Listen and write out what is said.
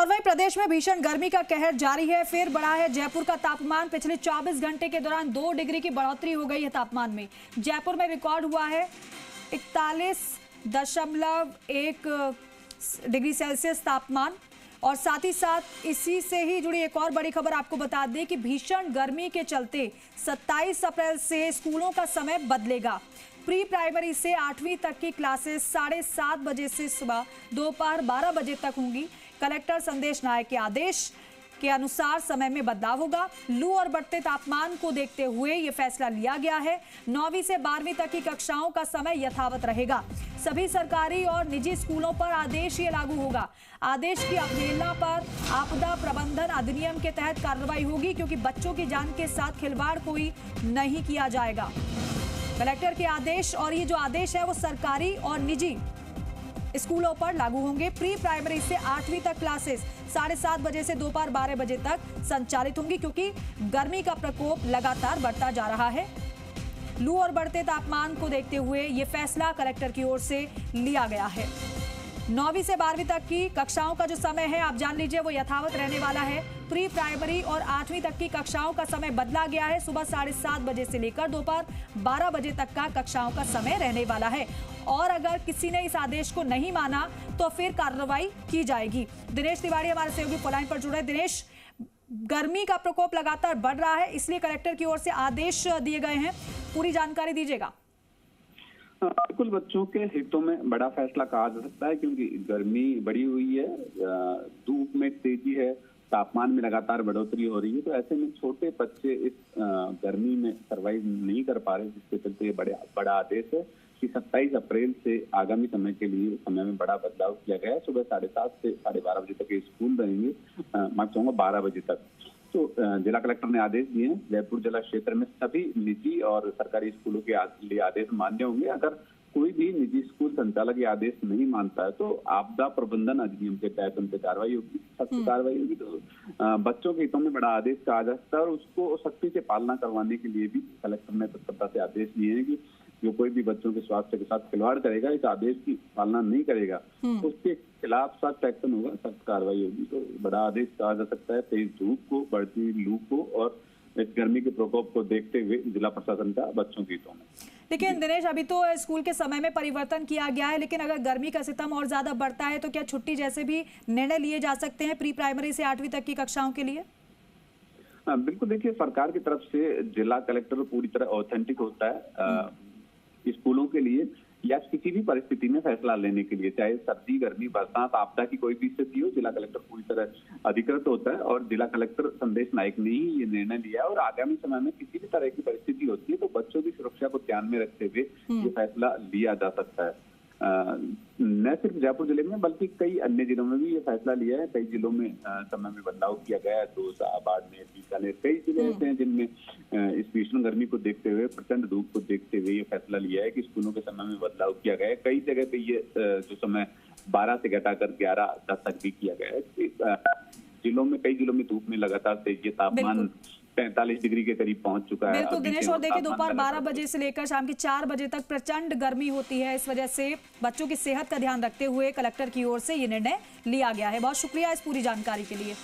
और वहीं प्रदेश में भीषण गर्मी का कहर जारी है। फिर बढ़ा है जयपुर का तापमान। पिछले 24 घंटे के दौरान 2 डिग्री की बढ़ोतरी हो गई है तापमान में। जयपुर में रिकॉर्ड हुआ है 41.1 डिग्री सेल्सियस तापमान। और साथ ही साथ इसी से ही जुड़ी एक और बड़ी खबर आपको बता दें कि भीषण गर्मी के चलते 27 अप्रैल से स्कूलों का समय बदलेगा। प्री प्राइमरी से 8वीं तक की क्लासेस 7:30 बजे से सुबह दोपहर 12 बजे तक होंगी। कलेक्टर संदेश नायक के आदेश के अनुसार समय में बदलाव होगा। लू और बढ़ते तापमान को देखते हुए ये फैसला लिया गया है। 9वीं से 12वीं तक की कक्षाओं का समय यथावत रहेगा। सभी सरकारी और निजी स्कूलों पर आदेश ये लागू होगा। आदेश की अवहेलना पर आपदा प्रबंधन अधिनियम के तहत कार्रवाई होगी, क्योंकि बच्चों की जान के साथ खिलवाड़ कोई नहीं किया जाएगा। कलेक्टर के आदेश, और ये जो आदेश है वो सरकारी और निजी स्कूलों पर लागू होंगे। प्री प्राइमरी से 8वीं तक क्लासेस 7:30 बजे से दोपहर 12 बजे तक संचालित होंगी, क्योंकि गर्मी का प्रकोप लगातार बढ़ता जा रहा है। लू और बढ़ते तापमान को देखते हुए ये फैसला कलेक्टर की ओर से लिया गया है। 9वीं से 12वीं तक की कक्षाओं का जो समय है आप जान लीजिए वो यथावत रहने वाला है। प्री प्राइमरी और 8वीं तक की कक्षाओं का समय बदला गया है। सुबह 7:30 बजे से लेकर दोपहर 12 बजे तक का कक्षाओं का समय रहने वाला है। और अगर किसी ने इस आदेश को नहीं माना तो फिर कार्रवाई की जाएगी। दिनेश तिवारी हमारे सहयोगी फोनलाइन पर जुड़े। दिनेश, गर्मी का प्रकोप लगातार बढ़ रहा है, इसलिए कलेक्टर की ओर से आदेश दिए गए हैं, पूरी जानकारी दीजिएगा। बिल्कुल, बच्चों के हितों में बड़ा फैसला कहा जा सकता है, क्योंकि गर्मी बढ़ी हुई है, धूप में तेजी है, तापमान में लगातार बढ़ोतरी हो रही है। तो ऐसे में छोटे बच्चे इस गर्मी में सर्वाइव नहीं कर पा रहे, जिसके चलते ये बड़ा आदेश है कि 27 अप्रैल से आगामी समय के लिए समय में बड़ा बदलाव किया गया है। सुबह 7:30 से 12:30 बजे तक ये स्कूल रहेंगे, मैं चाहूंगा 12 बजे तक। तो जिला कलेक्टर ने आदेश दिए हैं। जयपुर जिला क्षेत्र में सभी निजी और सरकारी स्कूलों के लिए आदेश मान्य होंगे। अगर कोई भी निजी स्कूल संचालक ये आदेश नहीं मानता है तो आपदा प्रबंधन अधिनियम के तहत उन पर कार्रवाई होगी, सख्त कार्रवाई होगी। तो बच्चों के हितों में बड़ा आदेश कहा जा सकता है, और उसको सख्ती से पालना करवाने के लिए भी कलेक्टर ने तत्परता से आदेश दिए हैं कि जो कोई भी बच्चों के स्वास्थ्य के साथ खिलवाड़ करेगा, इस आदेश की पालना नहीं करेगा, उसके खिलाफ सख्त एक्शन होगा, सख्त कार्रवाई होगी। तो बड़ा आदेश कहा जा सकता है। तेज धूप को, बढ़ती लू को और इस गर्मी के प्रकोप को देखते हुए जिला प्रशासन का बच्चों के हितों में। लेकिन दिनेश, अभी तो स्कूल के समय में परिवर्तन किया गया है, लेकिन अगर गर्मी का सितम और ज्यादा बढ़ता है तो क्या छुट्टी जैसे भी निर्णय लिए जा सकते हैं प्री प्राइमरी से 8वीं तक की कक्षाओं के लिए? बिल्कुल, देखिए, सरकार की तरफ से जिला कलेक्टर पूरी तरह ऑथेंटिक होता है स्कूलों के लिए या किसी भी परिस्थिति में फैसला लेने के लिए, चाहे सर्दी, गर्मी, बरसात, आपदा की कोई भी स्थिति हो। जिला कलेक्टर पूरी तरह अधिकृत होता है, और जिला कलेक्टर संदेश नायक ने ही ये निर्णय लिया है। और आगामी समय में किसी भी तरह की परिस्थिति होती है तो बच्चों की सुरक्षा को ध्यान में रखते हुए ये फैसला लिया जा सकता है। न सिर्फ जयपुर जिले में बल्कि कई अन्य जिलों में भी ये फैसला लिया है। कई जिलों में समय में बदलाव किया गया है। दौसा, बाड़मेर, बीकानेर, कई जिले ऐसे हैं जिनमें इस भीषण गर्मी को देखते हुए, प्रचंड धूप को देखते हुए ये फैसला लिया है कि स्कूलों के समय में बदलाव किया गया है। कई जगह पे ये जो समय 12 से घटाकर 11-10 तक भी किया गया है। जिलों में, कई जिलों में धूप में लगातार तेजी, तापमान 45 डिग्री के करीब पहुंच चुका है। बिल्कुल दिनेश, और देखिए दोपहर 12 बजे से लेकर शाम के 4 बजे तक प्रचंड गर्मी होती है। इस वजह से बच्चों की सेहत का ध्यान रखते हुए कलेक्टर की ओर से ये निर्णय लिया गया है। बहुत शुक्रिया इस पूरी जानकारी के लिए।